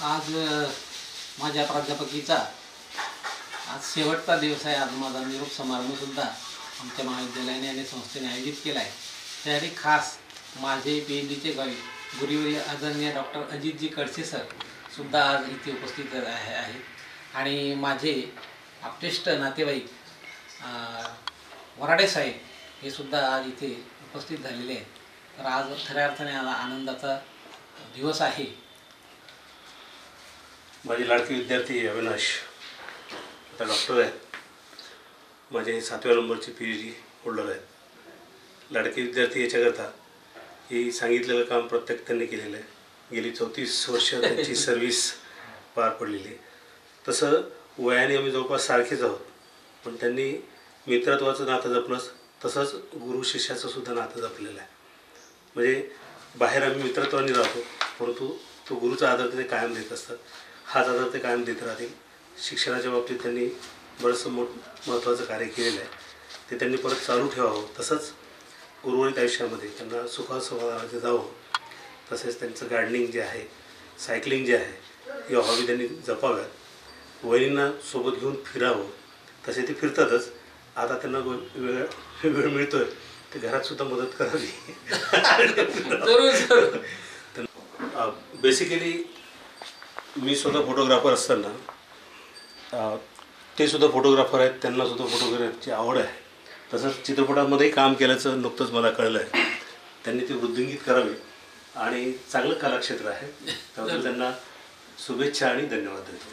आज माझ्या प्राध्यापकीचा आज शेवटचा दिवस आहे। आज माझा निरोप समारंभसुद्धा आमच्या महाविद्यालयाने आणि संस्थेने आयोजित केला आहे। त्यासाठी खास माझे PhDचे गुरुवर्य आदरणीय डॉक्टर अजितजी कडसे सर सुद्धा आज इथे उपस्थित आहेत आणि माझे आपटेष्ट नातेवाईक वराडे साहेब हे सुद्धा आज इथे उपस्थित झालेले आहेत। तर आज खऱ्या अर्थाने आनंदाचा दिवस आहे। माझे लाडके विद्यार्थी अविनाश आता डॉक्टर आहेत, माझे 7व्या नंबरचे PhD होल्डर आहेत। लाडके विद्यार्थी याच्याकरता ही सांगितलेलं काम प्रत्येक त्यांनी केलेलं आहे। गेली 34 वर्ष त्यांची सर्व्हिस पार पडलेली आहे। तसं वयाने आम्ही जवळपास सारखेच आहोत, पण त्यांनी मित्रत्वाचं नातं जपलंच, तसंच गुरु शिष्याचं सुद्धा नातं जपलेलं आहे। म्हणजे बाहेर आम्ही मित्रत्वाने राहतो, परंतु तो गुरुचा आदर ते कायम देत असतात। हाच आदर ते कायम देत राहतील। शिक्षणाच्या बाबतीत त्यांनी बरंचसं महत्त्वाचं कार्य केलेलं आहे, ते त्यांनी परत चालू ठेवावं। तसंच उर्वरित आयुष्यामध्ये त्यांना सुखासमाधानाने जावं। तसेच त्यांचं गार्डनिंग जे आहे, सायकलिंग जे आहे, या हॉबी त्यांनी जपाव्यात। वहिनींना सोबत घेऊन फिरावं, तसे ते फिरतातच। आता त्यांना वेळ मिळतोय ते घरात सुद्धा मदत करावी। बेसिकली मी सुद्धा फोटोग्राफर असताना ते सुद्धा फोटोग्राफर आहेत, त्यांना सुद्धा फोटोग्राफीची आवड आहे। तसंच चित्रपटांमध्येही काम केल्याचं नुकतंच मला कळलं आहे। त्यांनी ते वृद्धिंगित करावे आणि चांगलं कलाक्षेत्र आहे, त्याबद्दल त्यांना शुभेच्छा आणि धन्यवाद देतो।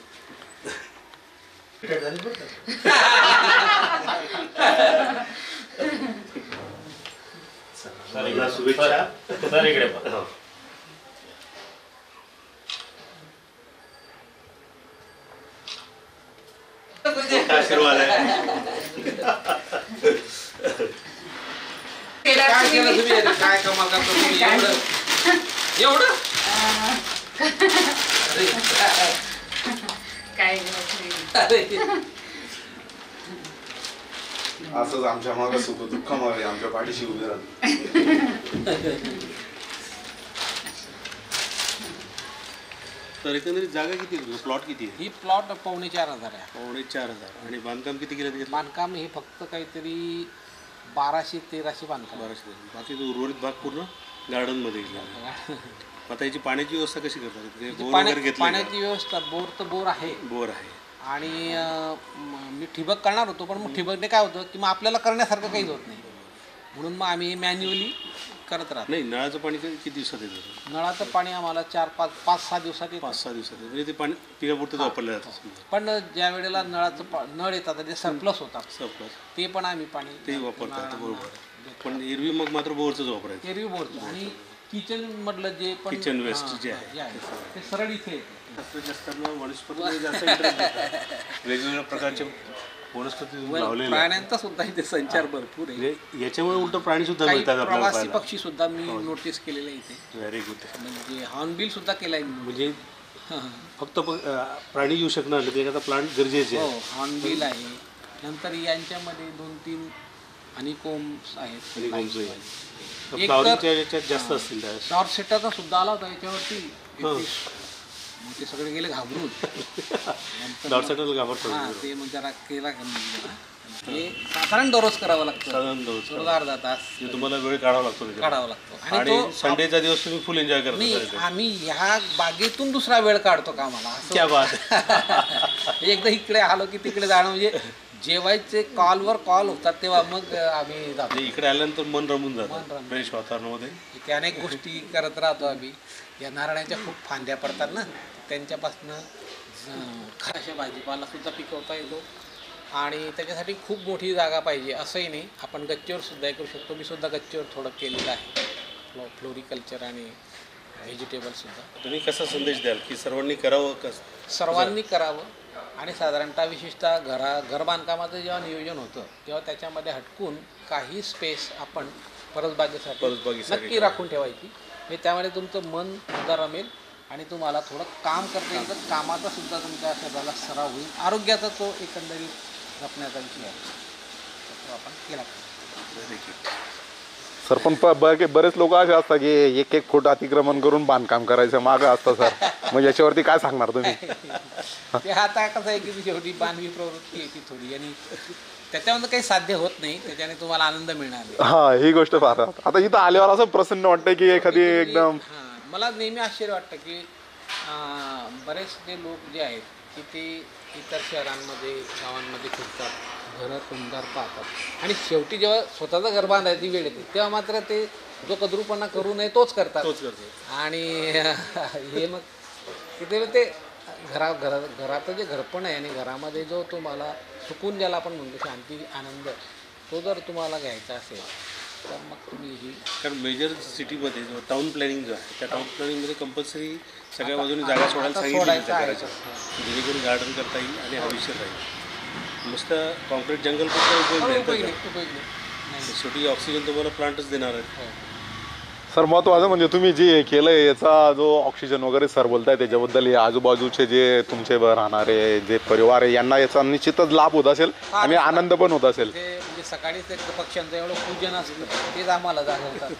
शुभेच्छा सर, इकडे आशीर्वाद आहे। काय केलं तुम्ही? काय कमाल करता तुम्ही? एवढं काय असंच आमच्या मागे सुख दुःख मागे आमच्या पाठीशी उभे राहतो। तर एकंदरीत जागा किती, प्लॉट किती आहे? ही प्लॉट 4,500 आहे। 4,500 आणि बांधकाम किती केलं त्याच्यात? बांधकाम हे फक्त काहीतरी 1200-1300 बांधकाम। 1200। बाकी तो उर्वरित भाग पूर्ण गार्डनमध्ये गेला। आता याची पाण्याची व्यवस्था कशी करतात? पाण्याची व्यवस्था बोर आहे। बोर आहे आणि मी ठिबक करणार होतो, पण मग ठिबकने काय होतं की मग आपल्याला करण्यासारखं काहीच होत नाही, म्हणून मग आम्ही मॅन्युअली करत राहतो। नाही, नळाचं पाणी किती दिवसात येतं? नळाचं पाणी आम्हाला 5-6 दिवसात येतं। 5-6 दिवसात म्हणजे ते पाणी पिण्यापुरतं वापरलं जातं। पण ज्या वेळेला नळ येतात ते सरप्लस होतात, ते पण आम्ही पाणी ते वापरतात। बरोबर, पण एरवी मग मात्र बोरचंच वापरायचं। एरवी बोरचं। आणि किचन मधलं जे पण किचन वेस्ट जे आहे ते सरळ इथे वनस्पती जास्त वेगवेगळ्या प्रकारचे वनस्पती लावलेले, प्राण्यांचा सुद्धा इथे संचार भरपूर आहे। याच्यामुळे उलट प्राणी सुद्धा मिळतात, प्रवासी पक्षी सुद्धा मी नोटीस केलेले इथे। Very good. म्हणजे हॉर्नबिल सुद्धा केलाय, म्हणजे फक्त प्राणी येऊ शकणार नाही, त्याच्यात प्लांट गरजेचे आहे। हॉर्नबिल आहे, नंतर यांच्यामध्ये 2-3 हनीकोम्स आहेत। फ्लॉवरिंगच्या जास्त असतील। टॉर्च सेटरचा सुद्धा आला होता याच्यावरती, ते सगळे गेले घाबरून। टॉर्च सेटरला घाबरतो ते मग जरा केला हे साधारण दररोज करावं लागतं, साधारण अर्धा तास तुम्हाला वेळ काढावा लागतो। आणि संडेचा दिवस तुम्ही फुल एन्जॉय करता। आम्ही ह्या बागेतून दुसरा वेळ काढतो कामाला। क्या बात। एकदा इकडे आलो की तिकडे जाणं, म्हणजे जेवायचे कॉल होतात तेव्हा मग आम्ही जातो। इकडे आल्यानंतर मन रमून जातं फ्रेश वातावरणामध्ये। इथे अनेक गोष्टी करत राहतो आम्ही। या नारळाच्या खूप फांद्या पडतात ना, त्यांच्यापासनं खराशा भाजीपाला सुद्धा पिकवता येतो। आणि त्याच्यासाठी खूप मोठी जागा पाहिजे असंही नाही, आपण गच्चीवर सुद्धा करू शकतो। मी सुद्धा गच्चीवर थोडं केलेलं आहे, फ्लोरिकल्चर आणि व्हेजिटेबलसुद्धा। तुम्ही कसा संदेश द्याल की सर्वांनी करावं? सर्वांनी करावं। आणि साधारणतः विशेषतः घर बांधकामाचं जेव्हा नियोजन होतं तेव्हा त्याच्यामध्ये हटकून काही स्पेस आपण परसबागेसाठी नक्की राखून ठेवायची। म्हणजे त्यामुळे तुमचं मन सुद्धा रमेल आणि तुम्हाला थोडं काम करता येईल, तर कामाचा सुद्धा तुमच्या शरीराला सराव होईल। आरोग्याचा तो एकंदरीत जपण्याचा विषय आहे, तो आपण केला पाहिजे। सर पण बरेच लोक असे असतात की 1-1 फूट अतिक्रमण करून बांधकाम करायचं मागं असतं सर. मग याच्यावरती काय सांगणार तुम्ही? ते आता कसं आहे की शेवटी मानवी प्रवृत्ती आहे ती थोडी, आणि त्याच्यामध्ये काही साध्य होत नाही, त्याच्याने तुम्हाला आनंद मिळणार नाही. हा, ही गोष्ट फार आता इथं आल्यावर असं प्रसन्न वाटतं की एखादी एकदम मला नेहमी आश्चर्य वाटतं की बरेचसे लोक जे आहेत की ते इतर शहरांमध्ये गावांमध्ये फिरतात, घरं सुंदर पाहतात, आणि शेवटी जेव्हा स्वतःचं घर बांधायची वेळ येते तेव्हा मात्र ते जो कद्रूपणा करू नये तोच करतात. आणि हे मग तिथे ते घराचं जे घरपण आहे आणि घरामध्ये जो तुम्हाला सुकून ज्याला आपण म्हणतो शांती आनंद, तो जर तुम्हाला घ्यायचा असेल तर मग तुम्ही ही कारण मेजर सिटीमध्ये जो टाउन प्लॅनिंग जो आहे त्या टाउन प्लॅनिंगमध्ये कंपल्सरी सगळ्या बाजूने जागा सोडायला सांगितली करायचं, जेणेकरून गार्डन करता येईल आणि हवेशीर राहील. नुसतं कॉन्क्रीट जंगल पण उपयोग नाही. शेवटी ऑक्सिजन तुम्हाला प्लांटच देणार आहे. सर महत्त्वाचं म्हणजे तुम्ही जे केलंय याचा जो ऑक्सिजन वगैरे सर बोलताय त्याच्याबद्दल हे आजूबाजूचे जे तुमचे राहणारे जे परिवार आहे यांना याचा निश्चितच लाभ होत असेल आणि आनंद पण होत असेल. ते म्हणजे सकाळीच एक पक्ष्यांचं एवढं पूजन असतं तेच आम्हाला जागवतात.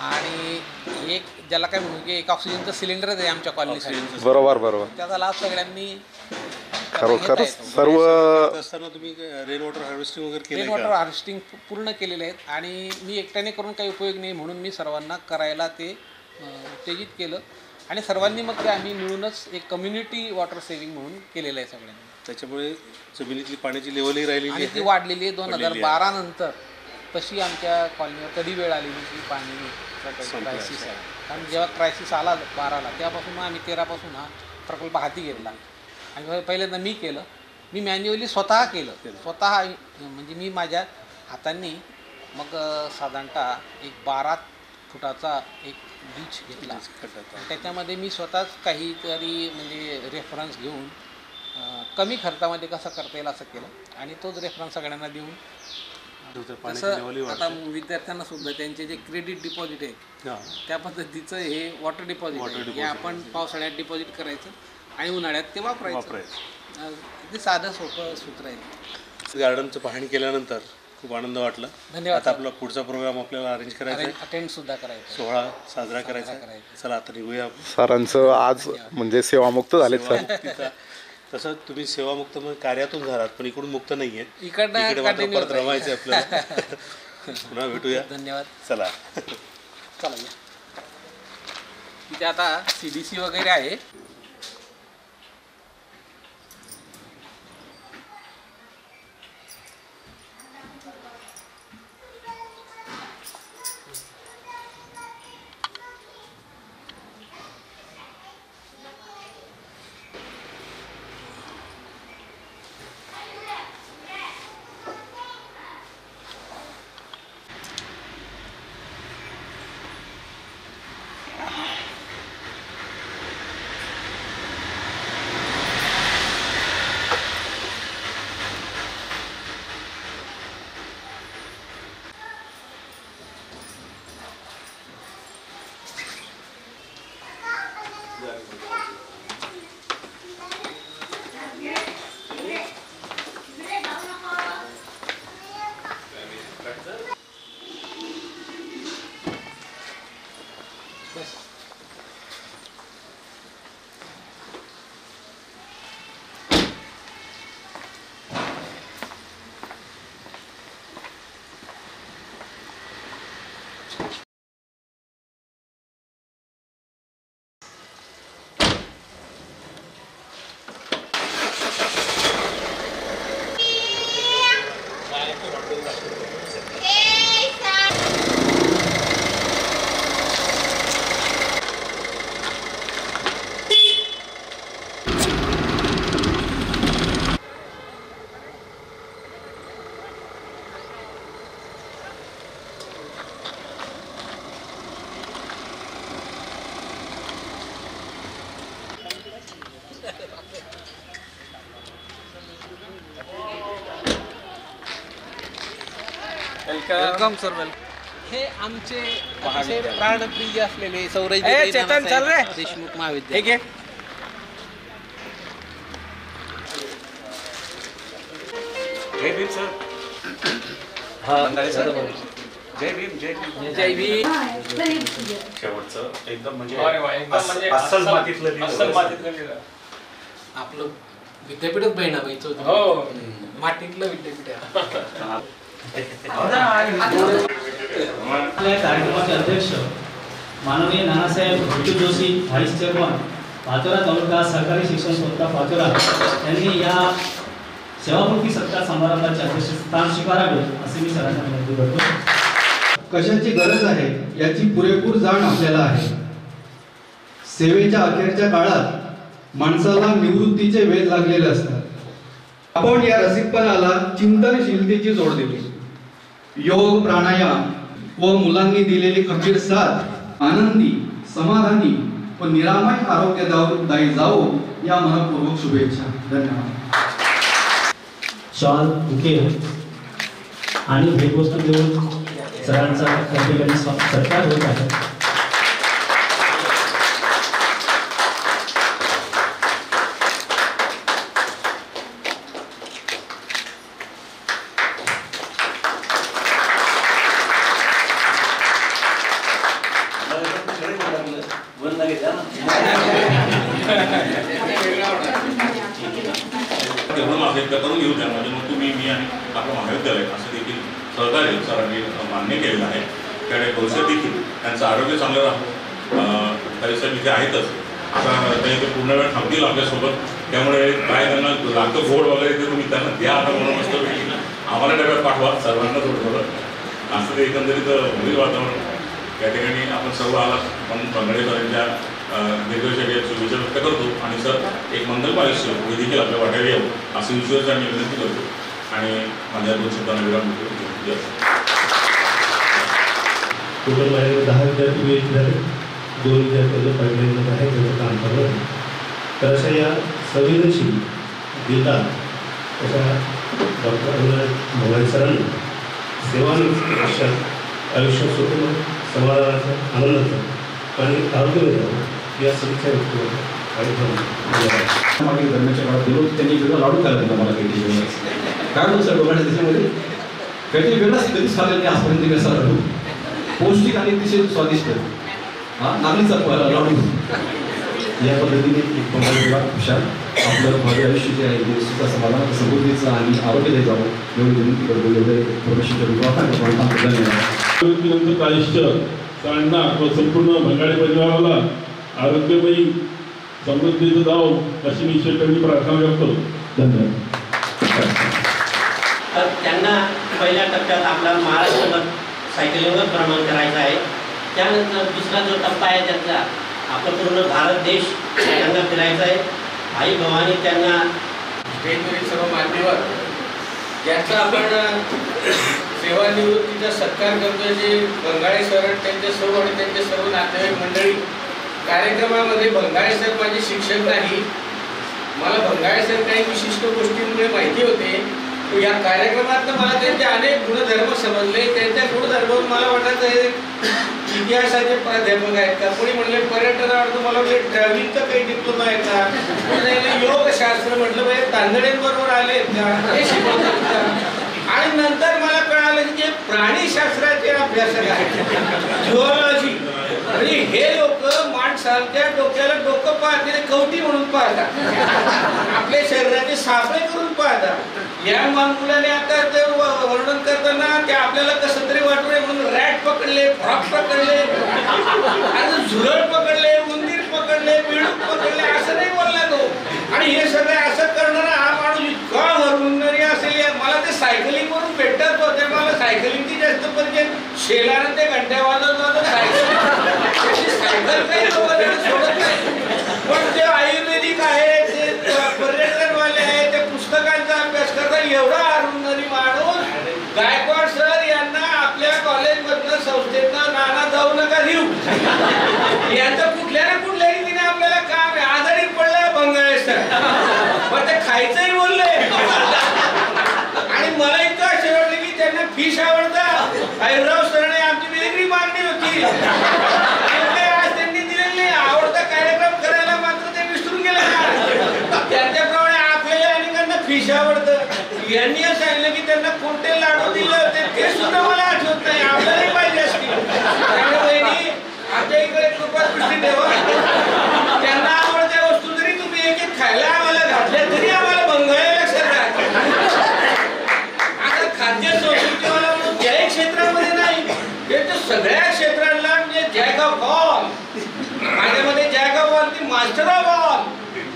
आणि एक ज्याला काय म्हणू की एक ऑक्सिजनचं सिलेंडरच आहे आमच्या कॉलनीसाठी. बरोबर त्याचा लाभ सगळ्यांनी खरोखर सर्व असताना तुम्ही रेन वॉटर हार्वेस्टिंग वगैरे केलं? रेन वॉटर हार्वेस्टिंग पूर्ण केलेले आहेत, आणि मी एकट्याने करून काही उपयोग नाही म्हणून मी सर्वांना करायला ते उत्तेजित केलं, आणि सर्वांनी मग ते आम्ही मिळूनच एक कम्युनिटी वॉटर सेव्हिंग म्हणून केलेलं आहे सगळ्यांनी. त्याच्यामुळे जमिनीतली पाण्याची लेवलही राहिलेली आणि आहे, ती वाढलेली आहे. 2012 नंतर तशी आमच्या कॉलनीवर कधी वेळ आलेली की पाणी क्रायसिस आहे. कारण जेव्हा क्रायसिस आला 12ला तेव्हापासून आम्ही 13 पासून हा प्रकल्प हाती घेतला. आणि पहिल्यांदा मी केलं, मी मॅन्युअली स्वतः केलं म्हणजे मी माझ्या हातांनी मग साधारणतः एक 12 फुटाचा एक बीच घेतला. त्याच्यामध्ये मी स्वतःच काहीतरी म्हणजे रेफरन्स घेऊन कमी खर्चामध्ये कसं करता येईल असं केलं, आणि तोच रेफरन्स सगळ्यांना देऊन तसं आता विद्यार्थ्यांना सुद्धा त्यांचे जे क्रेडिट डिपॉझिट आहे त्या पद्धतीचं हे वॉटर डिपॉझिट हे आपण पावसाळ्यात डिपॉझिट करायचं आणि उन्हाळ्यात ते वापरायचं. किती साधं सोपं सूत्र आहे. गार्डनचं पाहणी केल्यानंतर खूप आनंद वाटला. धन्यवाद. आता आपला पुढचा प्रोग्राम आपल्याला अरेंज करायचा आहे, अटेंड सुद्धा करायचं, सोहळा साजरा करायचा. चला आता निघूया. सरांचं आज म्हणजे सेवामुक्त झालेत सर. तसं तुम्ही सेवामुक्त म्हणजे कार्यातून झालात, पण इकडून मुक्त नाही आहे. इकडे परत रमायचं आपल्याला. पुन्हा भेटूया. धन्यवाद. चला चला या. तिथे आता CDC वगैरे आहे. Welcome sir. हे आमचे अतिशय प्राणप्रिय असलेले सौरज चेतन चल रे. देशमुख महाविद्यालय. जय भीम सर. हा सर. जय भीम. शेवटचं एकदम म्हणजे अस्सल मातीतलं आपलं विद्यापीठच बहिणाबाईचं होतं. हो. मातीतलं विद्यापीठ आहे. आपल्या कार्यक्रमाचे अध्यक्ष माननीय नानासाहेब भट्टू जोशी व्हाईस चेअरमन पाचोरा तालुका सरकारी शिक्षण संस्था पाचोरा यांनी या सेवामुखी सत्कार समारंभाचे अध्यक्षस्थान स्वीकारावे असे मी सरांना विनंती करतो. कशाची गरज आहे याची पुरेपूर जाण आपल्याला आहे. सेवेच्या अखेरच्या काळात माणसाला निवृत्तीचे वेध लागलेले असतात. आपण या रसिकपणाला चिंतनशीलतेची जोड दिली. योग, प्राणायाम व मुलांनी दिलेली खंबीर साथ आनंदी, समाधानी व निरामय आरोग्यदायी जावो या मनपूर्वक शुभेच्छा. धन्यवाद. शॉल, बुके आणि भेटवस्तू देऊन सरांचा त्या ठिकाणी सत्कार होत आहे. तेवढं मागणी करून घेऊ त्यामध्ये मग तुम्ही मी आणि आपलं महाविद्यालय असं देखील सहकार्य सरांनी मान्य केलेलं आहे. त्याकडे भविष्यात देखील त्यांचं आरोग्य चांगलं राहतं. तरी सर इथे आहेतच. आता ते पूर्ण वेळ थांबतील आपल्यासोबत. त्यामुळे काय त्यांना लागतं गोड वगैरे ते तुम्ही त्यांना द्या. आता म्हणून मस्त आम्हाला डब्यात पाठवा सर्वांना थोडं असं ते एकंदरीत होईल वातावरण. या ठिकाणी आपण सर्व आलात. पण पंगडे सरांच्या दीर्घायुष्याची शुभेच्छा व्यक्त करतो आणि सर एक मंगल आयुष्य हे देखील आपल्या वाटायला यावं असं विश्वास आम्ही विनंती करतो आणि माझ्या 2 शब्दांना विराम देतो. टोटल माझ्याकडे 10 विद्यार्थी वेळ झाले. 2 विद्यार्थ्यांना पाहिजे आहे त्याचं काम करत. तर अशा या संवेदनशील जिल्हा अशा डॉक्टर भवानी सरांनी सेवानिवृत्त आयुष्य सुखमय समाधानाचं आनंदाचं आणि आरोग्यदायी या सदिच्छा व्यक्त करतो आणि मागील दरम्यानच्या काळात गेलो त्यांनी वेगळं लाडू खायला दिला मला काहीतरी वेगळंच. काय होतं सर लोकांच्या त्याच्यामध्ये काहीतरी वेगळंच कधीच खाल्लं नाही आजपर्यंत मी असा लाडू. पौष्टिक आणि अतिशय स्वादिष्ट नागलीचा लाडू. या पद्धतीने एक पंधरा खुशाल आपलं भावी आयुष्य जे आहे ते सुद्धा समाधान समृद्धीचं आणि आरोग्यदायी जावं एवढी विनंती करतो. एवढे प्रोफेशनच्या नंतर आयुष्य सरांना व संपूर्ण भंगारी परिवाराला आरोग्यमयी समृद्धीचं जावं अशी मी ईश्वराकडे प्रार्थना करतो. धन्यवाद. तर त्यांना पहिल्या टप्प्यात आपला महाराष्ट्रभर सायकलिंगवर भ्रमण करायचं आहे. त्यानंतर दुसरा जो टप्पा आहे त्याचा आपण पूर्ण भारत देश त्यांना फिरायचा आहे. आई भवानी त्यांना वेगवेगळे सर्व मान्यवर ज्यांचा आपण सेवानिवृत्तीचा सत्कार करतोय जे बंगाळे सर त्यांचे सर्व आणि त्यांचे सर्व नातेवाईक मंडळी. कार्यक्रमामध्ये बंगाळे सर माझे शिक्षक नाही. मला बंगाळे सर काही विशिष्ट गोष्टींमुळे माहिती होते. या कार्यक्रमात मला त्यांचे अनेक गुणधर्म समजले. त्यांच्या गुणधर्मावरून मला वाटायचं हे इतिहासाचे प्राध्यापक आहेत का. कोणी म्हणले पर्यटनावर मला वाटले ट्रॅव्हलिंगचा काही डिप्लोमा आहे का. योगशास्त्र म्हटलं पाहिजे तांदळेंबरोबर आले का हे शिकवतात. आणि नंतर मला कळालं की जे प्राणीशास्त्राचे अभ्यासक आहेत झुऑलॉजी आणि हे लोक माणसांच्या डोक्याला डोकं पाहते कवटी म्हणून पाहतात. आपल्या शरीराचे सापळे करून पाहतात. या मुलाने आता ते वर्णन करताना ते आपल्याला कसं तरी वाटू नये म्हणून रॅट पकडले, फ्रॉक पकडले, आणि झुरळ पकडले, उंदीर पकडले, बिळूक पकडले असं नाही बोलला तो. आणि हे सगळं असं करणारा हा माणूस इतका हरहुन्नरी असेल. मला ते सायकलिंग वरून भेटत होते. मला सायकलिंगची जास्त परिचय. शेलानं ते घंट्या वाजत होतं सायकल काही सोडत नाही. पण ते आयुर्वेदिक आहे, ते पर्यटनवाले आहे, ते पुस्तकांचा अभ्यास करतात. एवढा हरहुन्नरी माणूस गायकवाड सर यांना आपल्या कॉलेजमधनं संस्थेतनं नाना जाऊ नका देऊ. यांचं कुठल्या ना कुठल्या रीतीने आपल्याला काम आहे. आजारी पडलाय बंगाळे सर पण ते खायचंही बोलले. आणि मला इतकं असे वाटलं की त्यांना फिश आवडतात. आयुर्राव सरने आमची वेगळी मागणी होती. आज त्यांनी दिलेली नाही. आवडता कार्यक्रम करायला मात्र ते विसरून गेले. त्यांच्याप्रमाणे आपल्याला अनेकांना फिश आवडतं. यांनी सांगितलं की त्यांना कोणते लाडू दिले होते ते सुद्धा मला आठवत नाही. आपल्यालाही पाहिजे असतील. त्यामुळे वहिनी आमच्या इकडे कृपादृष्टी ठेवा. त्यांना आवडत्या वस्तू जरी तुम्ही एक एक खायला आम्हाला घातल्या तरी आम्हाला बंगाळ्या लक्षात राहतात. आता खाद्य संस्कृतीवाला म्हणून ज्याही क्षेत्रामध्ये नाही ते तर सगळ्या क्षेत्रांना म्हणजे जॅक ऑफ ऑल. माझ्यामध्ये जॅक ऑफ ऑल ती मास्टर ऑफ ऑल.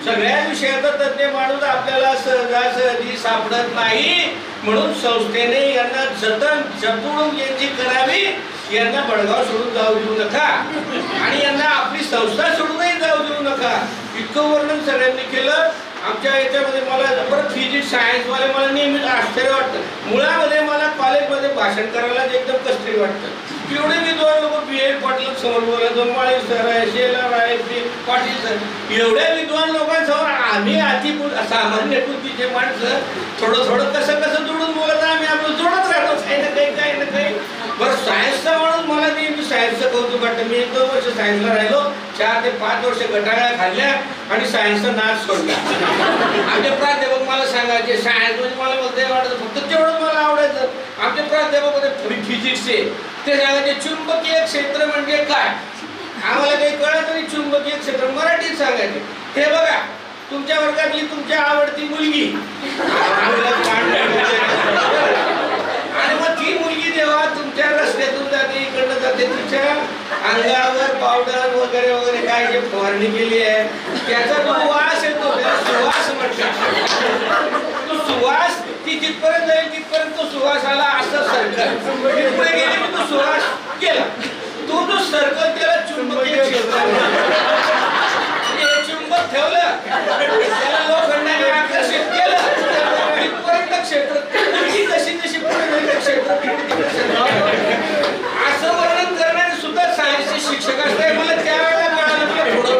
सगळ्या विषयाचा तज्ञ माणूस आपल्याला सहजासहजी सापडत नाही. म्हणून संस्थेने यांना जपून यांची करावी. यांना बडगाव सोडून जाऊ देऊ नका आणि यांना आपली संस्था सोडूनही जाऊ देऊ नका. इतकं वर्णन सगळ्यांनी केलं. आमच्या याच्यामध्ये मला परत फिजिक्स सायन्सवाले मला नेहमीच आश्चर्य वाटतं. मुळामध्ये मला कॉलेजमध्ये भाषण करायला एकदम कसतरी वाटतं. एवढे विद्वान लोक BA पाटील समोर बोलत, जोंबाळे सर आहे, शेलार आहे, पाटील सर, एवढ्या विद्वान लोकांसमोर आम्ही अति सामान्य बुद्धीचे माणसं थोडं कसं जोडून बोलत आम्ही आपलं जोडत राहतो काही ना काही. बरं सायन्सचा माणूस मला नेहमी सायन्सचं कौतुक वाटतं. मी 1-2 वर्ष सायन्सला राहिलो. 4 ते 5 वर्ष गटाळ्या खाल्ल्या आणि सायन्सचा नाच सोडला. आमचे प्राध्यापक मला सांगायचे सायन्स म्हणजे मला मध्ये वाटतं फक्त तेवढं मला आवडायचं. आमचे प्राध्यापक होते फिजिक्सचे. ते सांगायचे चुंबकीय क्षेत्र म्हणजे काय. आम्हाला काही कळत नाही. चुंबकीय क्षेत्र मराठीत सांगायचे. हे बघा तुमच्या वर्गातली तुमच्या आवडती मुलगी आणि मग ती मुलगी जेव्हा तुमच्या रस्त्यातून जाते इकडनं जाते तिच्या अंगावर पावडर वगैरे वगैरे काय जे फवारणी केली आहे त्याचा जो वास येतो त्याला सुवास म्हणतात. तो सुवास ती जिथपर्यंत जाईल तिथपर्यंत तो सुवास आला असं सर्कल पुढे गेले की तो सुवास गेला. तो जो सर्कल त्याला चुंबकीय क्षेत्र चुंबक ठेवलं त्याला लोखंडाने आकर्षित केलं तिथपर्यंत क्षेत्र जशी क्षेत्र असं वर्णन करणारे सुद्धा सायन्सचे शिक्षक असते. मला त्यावेळेला कळालं थोडं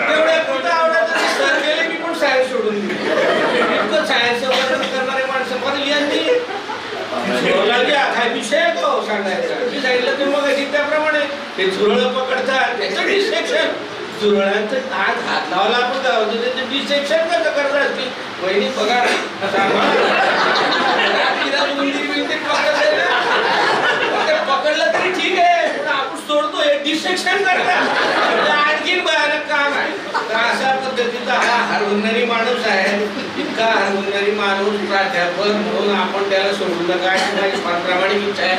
तेवढ्या कुठं आवडायचं सर गेले मी पण सायन्स सोडून दिली. इतकं सायन्सचं वर्णन करणारे माणसं पण यांनी विषय तो सांगायचा. मी सांगितलं की मग त्याप्रमाणे ते झुरळं पकडतात त्याचं डिसेक्शन. झुरळांचं हात लावला आपण गावतो त्याचं डिसेक्शन कसं करत असतील. वहिनी पगार पकडलं तरी ठीक आहे पण आपण सोडतो हे डिसेक्शन करतात. आणखीन भयानक काम आहे. तर अशा पद्धतीचा हा हरहुन्नरी माणूस आहे. इतका हरहुन्नरी माणूस प्राध्यापक म्हणून आपण त्याला सोडू नका. माझी प्रामाणिक इच्छा आहे.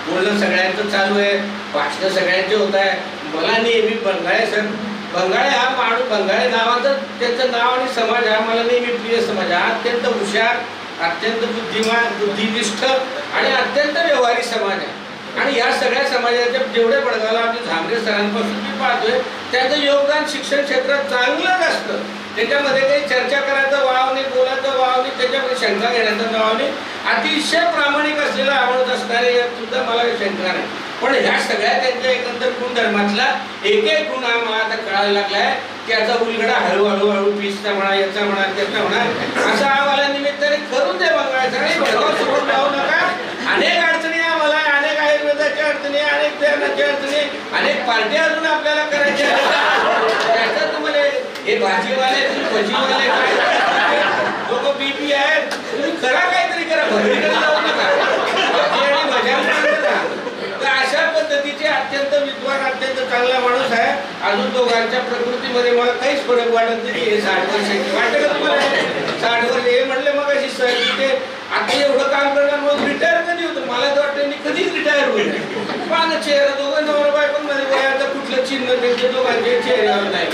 बोलणं सगळ्यांचं चालू आहे. भाषण सगळ्यांचे होत आहे. मला नेहमी बंगाळे सर बंगाळे हा माणूस बंगाळे नावाचं त्यांचं नाव आणि समाज हा मला नेहमी प्रिय समाज. हा अत्यंत हुशार अत्यंत बुद्धिमान बुद्धिनिष्ठ आणि अत्यंत व्यवहारिक समाज आहे. आणि या सगळ्या समाजाच्या जेवढे बडगावला आमच्या झांबरे सरांपासून मी पाहतोय त्याचं योगदान शिक्षण क्षेत्रात चांगलं असतं. त्याच्यामध्ये काही चर्चा करायचं वाव नाही बोलायचं वाव नाही त्याच्यामध्ये शंका घेण्याचं वाव नाही. अतिशय प्रामाणिक असलेला आवडत असणारे सुद्धा मला शंका नाही. पण ह्या सगळ्या त्यांच्या एकंदर गुणधर्मातला एक गुण मला आता कळायला लागलाय. त्याचा उलगडा हळूहळू पीसचा म्हणा याचा म्हणा त्याचा म्हणा असा आम्हाला निमित्ताने करून दे बंगाळचा. आणि भडगाव सोडून जाऊ नका. अनेक अडचणी आम्हाला अनेक आयुर्वेदाच्या अडचणी अनेक ध्यानाच्या अडचणी अनेक पार्ट्या अजून आपल्याला करायच्या. त्याचा तुम्हाला हे भाजीवाले भजीवाले काय लोक BP आहेत तुम्ही करा काहीतरी करा भजनीकडे जाऊ नका. भाजी आणि भज्या अशा पद्धतीचे अत्यंत विद्वान अत्यंत चांगला माणूस आहे. अजून दोघांच्या प्रकृतीमध्ये मला काहीच फरक वाटत नाही. हे 60 वर्षाचे वाटत का तुम्हाला 60 वर्ष हे म्हणले मग अशी सर तिथे आता एवढं काम करणार मग रिटायर कधी होतं. मला तर वाटतं मी कधीच रिटायर होईल. पण चेहरा दोघं नवरा बायको मध्ये वयाचं कुठलं चिन्ह त्यांच्या दोघांच्या चेहऱ्यावर नाही.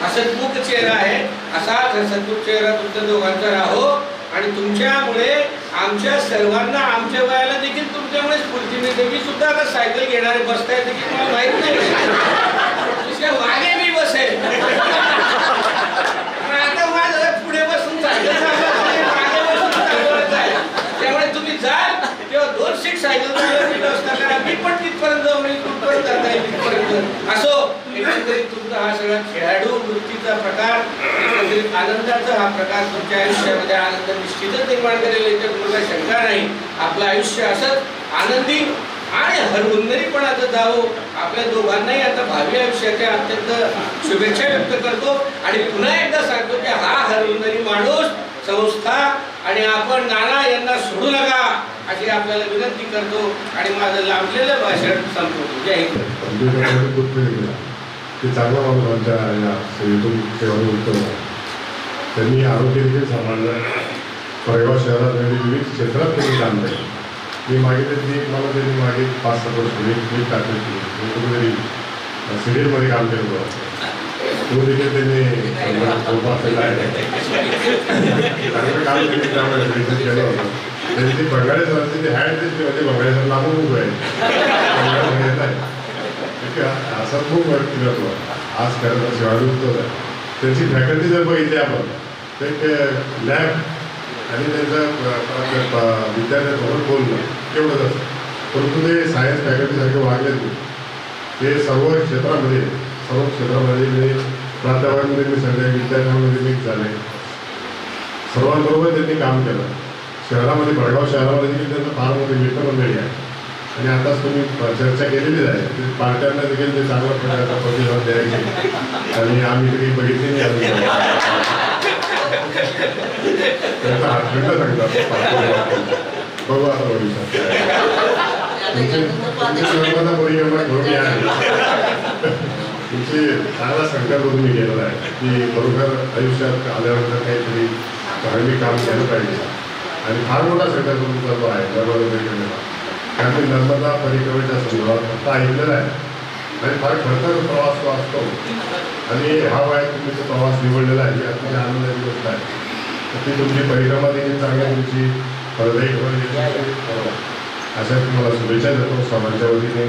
हसतमुख चेहरा आहे. असाच हसतमुख चेहरा तुमच्या दोघांचा राहो. आणि तुमच्यामुळे आमच्या सर्वांना आमच्या वयाला देखील तुमच्यामुळे स्फूर्ती मिळते. मी सुद्धा आता सायकल घेणारे बसताय देखील मला माहित नाही. दुसऱ्या मागे मी बसेल आता माझं पुढे बसून सायकल मागे बसून चालवत आहे. त्यामुळे तुम्ही जाल तेव्हा 2 सीट सायकल व्यवस्था करा. मी पण तिथपर्यंत जाऊ मी कुठपर्यंत जाता येईल तिथपर्यंत. असो एकंदरीत तुमचा हा सगळा खेळाडू वृत्तीचा प्रकार एकंदरीत आनंदाचा हा प्रकार तुमच्या आयुष्यामध्ये आनंद निश्चितच निर्माण करेल याच्यात मला शंका नाही. आपलं आयुष्य असंच आनंदी आणि हरहुन्नरीपणाचं जावो. आपल्या दोघांनाही आता भावी आयुष्याच्या अत्यंत शुभेच्छा व्यक्त करतो. आणि पुन्हा एकदा सांगतो की हा हरहुन्नरी माणूस संस्था आणि आपण नाना यांना सोडू नका अशी आपल्याला विनंती करतो आणि माझं लांबलेलं भाषण संपवतो. जय हिंद. ते चांगला माणूस आमच्या या सेवेतून सेवानिवृत्त होता. त्यांनी आरोग्य देखील सांभाळलं. कोरेगाव शहरात विविध क्षेत्रात त्यांनी काम केलं. मी मागे त्यांनी मागे 5-7 वर्ष मी टाकली केली कुठेतरी सिरियलमध्ये काम केलं होतं. तो देखील त्यांनी चांगलं काम केलं होतं. त्यांनी ते बंगाळे सरांचे ते हॅड म्हणजे बंगाळे सर लांबून उभं आहे. असा खूप वर्क केला होतो. आज खरं सेवानिवृत्त होता. त्यांची फॅकल्टी जर बघितली आपण तर एक लॅब आणि त्यांचं विद्यार्थ्यांसोबत बोलणं तेवढंच असतं. परंतु ते सायन्स फॅकल्टीसारखे वागले ते सर्व क्षेत्रामध्ये म्हणजे प्राध्यापकांमध्ये मी सगळ्या विद्यार्थ्यांमध्ये मिक्स झाले. सर्वांबरोबर त्यांनी काम केलं. शहरामध्ये भडगाव शहरामध्ये देखील त्यांचं फार मोठी मित्रमंडळी आहे आणि आताच तुम्ही चर्चा केलेलीच आहे. पार्ट्यांना देखील ते चांगल्या प्रकारचा प्रतिसाद द्यायचे आणि आम्ही तरी बघितले नाही. त्यांचा हातखंड सांगतात बघू आता भविष्यात तुमचा परिक्रमा घेऊन या. तुमचे चांगला संकल्प तुम्ही केलेला आहे की बरोबर आयुष्यात आल्यानंतर काहीतरी धार्मिक काम केलं पाहिजे आणि फार मोठा संकल्प तुमचा जो आहे नर्मदा परिक्रमेचा. कारण मी नर्मदा परिक्रमेच्या संदर्भात फक्त ऐकलेला आहे आणि फार खर्चाचा प्रवास तो असतो आणि हा वयात तुम्ही तो प्रवास निवडलेला आहे ही अतिशय आनंदाची गोष्ट आहे. तर ती तुमची परिक्रमा देखील चांगली तुमची फळदायी अशा तुम्हाला शुभेच्छा देतो. सर्वांच्या वतीने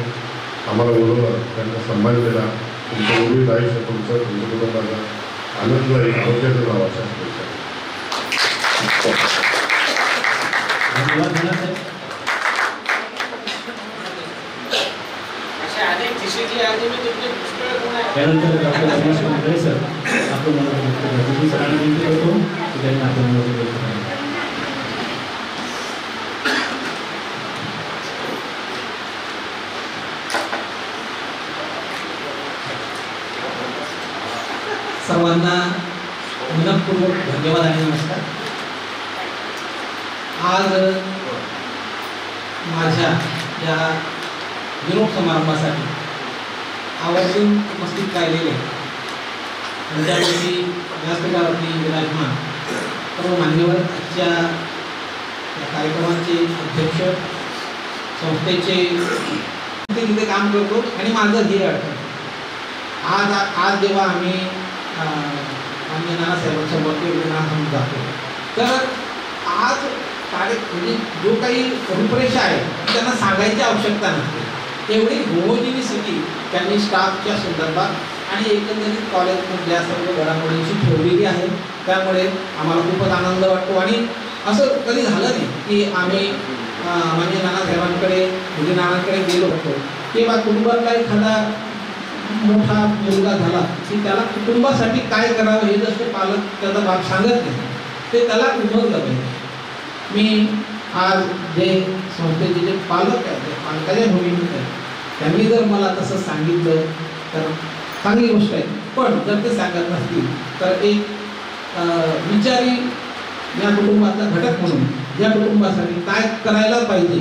आम्हाला बोलवलं त्यांचा सन्मान दिला. तुमचं उर्वरित आयुष्य तुमच्या कुटुंबाचा आनंददायी आरोग्याचं नाव अशा शुभेच्छा. त्यानंतर डॉक्टर रमेश पांढरे सर आपण सरांना विनंती करतो की त्यांनी आपण सर्वांना मनपूर्वक धन्यवाद आणि नमस्कार. आज माझ्या या निरोप समारंभासाठी आवर्जून उपस्थित राहिलेले आणि त्यावरती व्यासपीठावरती विराजमान सर्व मान्यवर आजच्या या कार्यक्रमाचे अध्यक्ष संस्थेचे तिथे काम करतो आणि माझं हे अडचण आज जेव्हा आम्ही मान्य नानासाहेबांच्या वतीने जातो तर आज म्हणजे जो काही रूपरेषा आहे त्यांना सांगायची आवश्यकता नसते. एवढी होमोजिनिसिटी त्यांनी स्टाफच्या संदर्भात आणि एकंदरीत कॉलेजमधल्या सर्व घडामोडींची ठेवलेली आहे. त्यामुळे आम्हाला खूपच आनंद वाटतो आणि असं कधी झालं नाही की आम्ही मान्य नानासाहेबांकडे म्हणजे नानांकडे गेलो होतो किंवा कुटुंबातला एखादा मोठा मुलगा झाला की त्याला कुटुंबासाठी काय करावं हे जसं पालक त्याचा भाग सांगत नाही ते त्याला उमगलं पाहिजे. मी आज जे संस्थेचे जे पालक आहेत ते पालकाच्या भूमिकेत आहेत त्यांनी जर मला तसं सांगितलं तर चांगली गोष्ट आहे. पण जर ते सांगत नसतील तर एक विचारी या कुटुंबाचा घटक म्हणून या कुटुंबासाठी काय करायला पाहिजे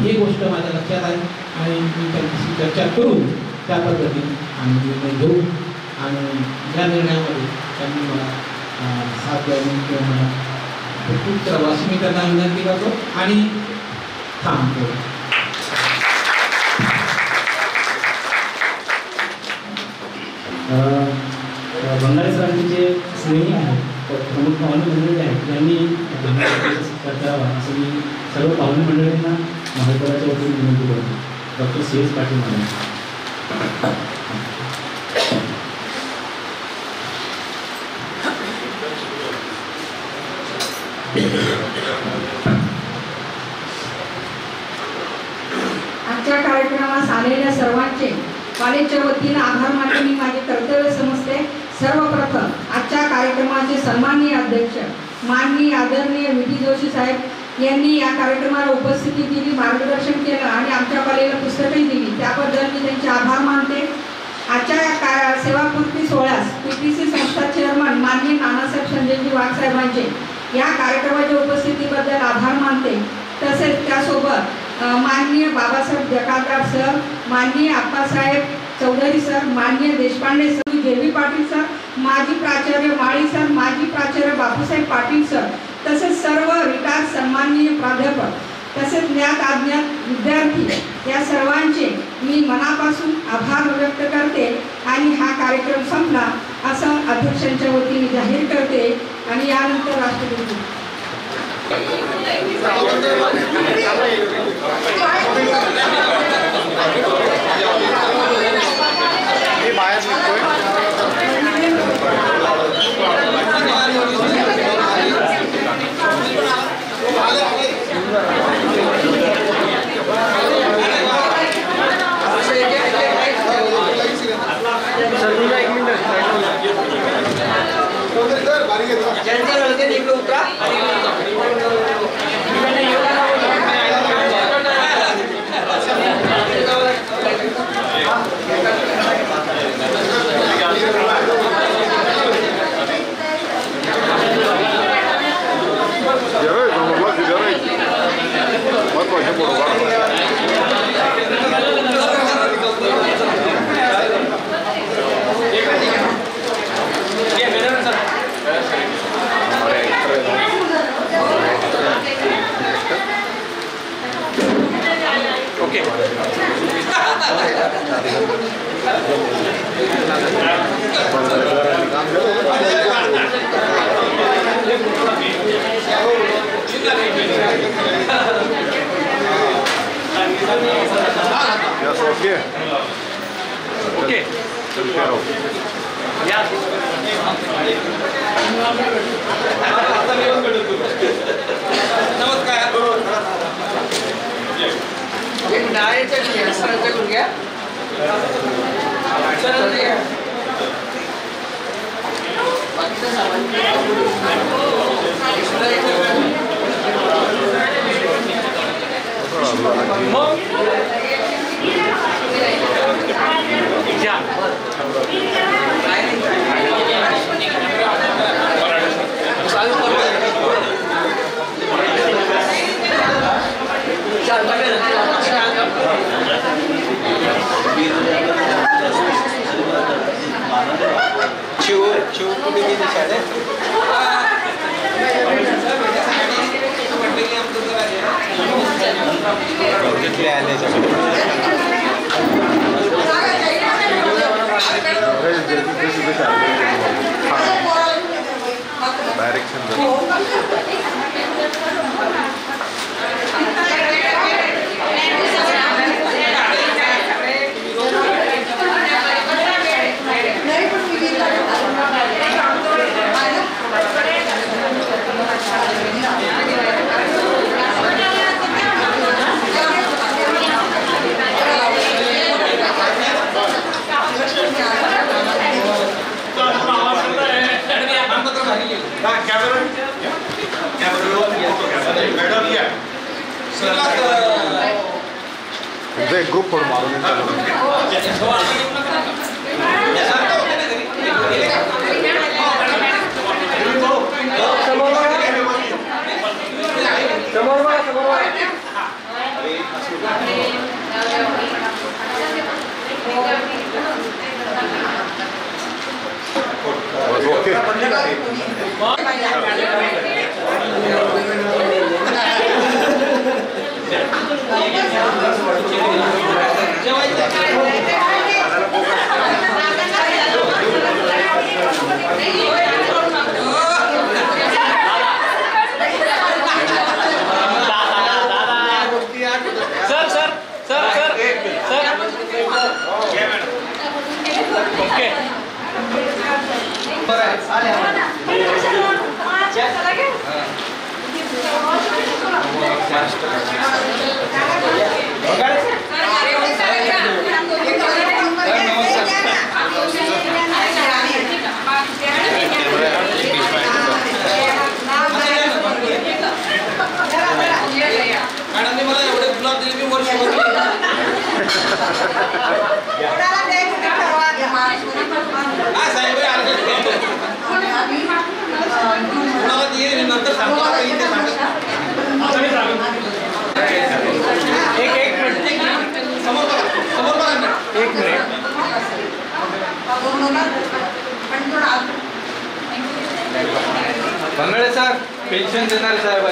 ही गोष्ट माझ्या लक्षात आहे आणि मी त्यांच्याशी चर्चा करून त्या पद्धतीने आम्ही निर्णय घेऊ आणि या निर्णयामध्ये त्यांनी मला साथ द्यावी किंवा मला खूप प्रवास मी त्यांना विनंती करतो आणि थांबतो. बंगाली सरांचे जे स्नेही आहेत प्रमुख पाहुणे मंडळी आहेत त्यांनी करावा असं मी सर्व पाहुणे मंडळींना महाविद्यालयाच्या वतीने विनंती करतो. Doctor CS Patil madam. आजच्या कार्यक्रमास आलेल्या सर्वांचे कॉलेजच्या वतीने आभार मानणे मी माझे कर्तव्य समजते. सर्वप्रथम आजच्या कार्यक्रमाचे सन्माननीय अध्यक्ष माननीय आदरणीय विधी जोशी साहेब यांनी या कार्यक्रमाला उपस्थिती दिली, मार्गदर्शन केलं आणि आमच्या कॉलेजला पुस्तकही दिली, त्याबद्दल मी त्यांचे आभार मानते. आजच्या सेवापूर्ती सोहळ्यास PTC संस्था चेअरमन माननीय नानासाहेब संजयजी वाघ साहेबांचे या कार्यक्रमाच्या उपस्थितीबद्दल आभार मानते. तसेच त्यासोबत माननीय बाबासाहेब जकादार सर, माननीय आप्पासाहेब चौधरी सर, माननीय Deshpande sir, JB Patil sir, माजी प्राचार्य माळी सर, माजी प्राचार्य बापूसाहेब पाटील सर, तसेच सर्व रिटायर सन्माननीय प्राध्यापक, तसेच ज्ञात अज्ञात विद्यार्थी, या सर्वांचे मी मनापासून आभार व्यक्त करते आणि हा कार्यक्रम संपला असं अध्यक्षांच्या वतीने जाहीर करते. आणि यानंतर राष्ट्रपती ग्रुप फोड मारून बंगाळे सर पेन्शन देणारे साहेब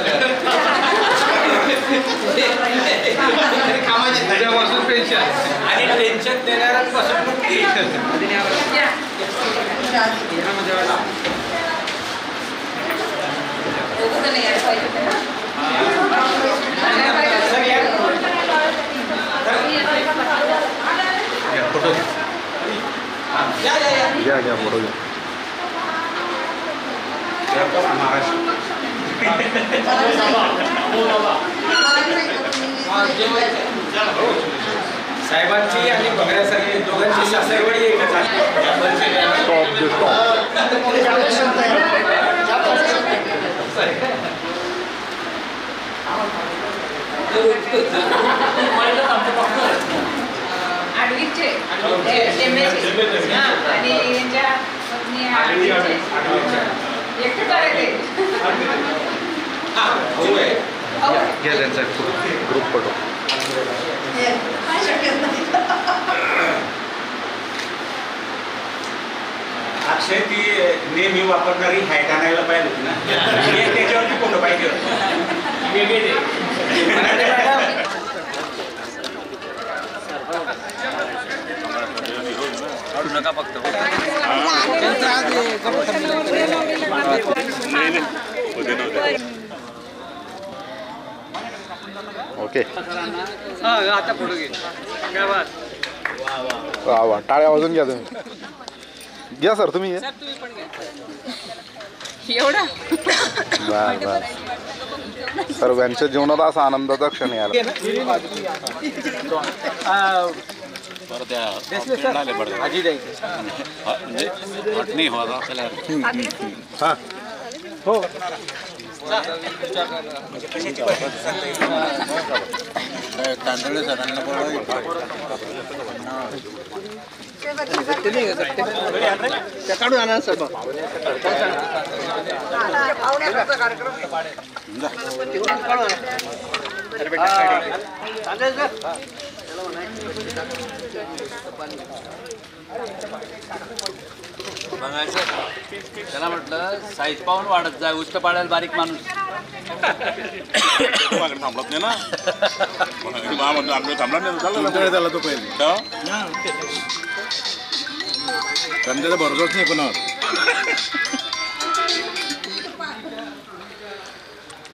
त्याच्यापासून पेन्शन आणि पेन्शन देणाऱ्यांपासून मुक्ती. फोटो घ्या फोटो घ्या. साहेबांची आणि बघण्यासाठी दोघांची सासरवाडी एकच आडवीचे आणि यांच्या पत्नी एकटे करायचे घ्या त्यांचा ग्रुप फोटो. अक्षय ती नेहमी वापरणारी हॅट आणायला पाहिजे होती ना, त्याच्यावरती फोटो पाहिजे होते. नका फक्त ओके. आता फोटो घे. वा वा, टाळ्या वाजून घ्या तुम्ही. घ्या सर तुम्ही. एवढा बर बर. सर्वांच्या जीवनात असा आनंदाचा क्षण यायला. हां हो. तांदूळ सरांना काढून आणा सर. त्याला म्हटलं साईज पाहून वाढत जाय, उष्ट पाडायला बारीक माणूस थांबत नाही ना. थांबला नाही झाला तो पहिले त्यांचा भरोसाच नाही कोणावर.